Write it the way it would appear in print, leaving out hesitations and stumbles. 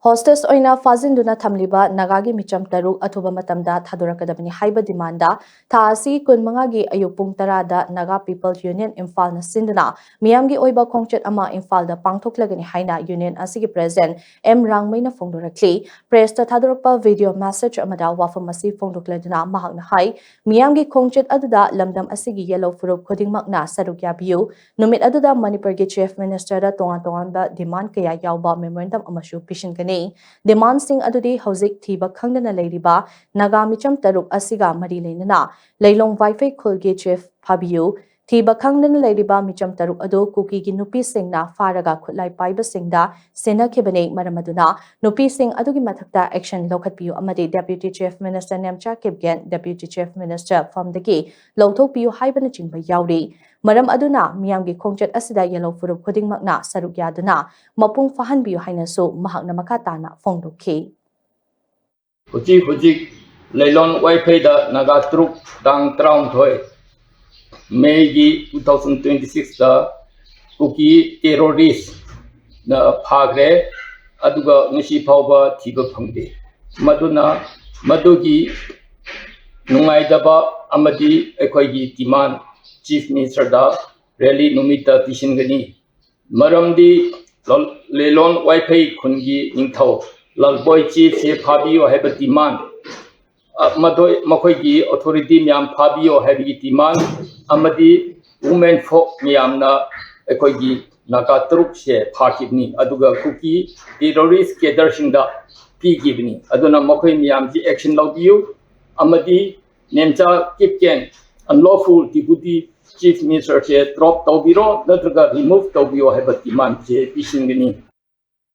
Hostess oina fazinduna thamliba nagagi micham taruk athuba matamda thadorakadabani haiba demanda tha asi kunmangagi ayuk pung tarada Naga People Union Imphal na sinduna miyamgi oiba Khongchat ama Imphal da pangthoklagani haina union asigi president M Rangmai na phongdorakli press ta thadorakpa video message amada wafam asi phongdokladuna mahakna hai miyamgi Khongchat aduda lamdam asigi yellow furup khodingmakna sarukya biu numit aduda Manipur gi chief minister da tongan ba demand kaya yawba memorandum amashu pishin Demand sing adudi hauzik thiba khangdana leiriba Naga micham taruk asiga mari leinana leilong wifi khulge chief phabiu thiba khangdana leiriba micham taruk ado kuki gi nupi singna faraga khutlai paiba singda sena khibane maramaduna nupi sing adugi mathakta action lokhatpiu amadi deputy chief minister nemcha kipgen deputy chief minister famdagi lawthokpiu haibana chingba yauri Maram aduna miyamgi Khongchat asida yellow furup khodingmakna saruk yaduna mapung fahanbiu hainasu mahakna makatana phongdokhi Hujik leilon wifi da Naga truk dang traum thoi May 2026 da kuki terrorist na phagre aduga ngisi phawba thiba phangde maduna madugi nungaidaba amadi ekhoigi demand Chief Minister da rally numita tishingani maramdi leilon wifi khungi ningthau lalboy chief se phabio have demand madoi makhoigi authority myam phabio have demand amadi women folk myamna ekhoigi Naga truk se phakibni aduga kuki terrorist kedar singda pigibni aduna makhoi myam ji action lawbiu amadi nemcha kipken unlawful deputy chief minister che drop tawbiro natraga remove tawbio have demand che pisingni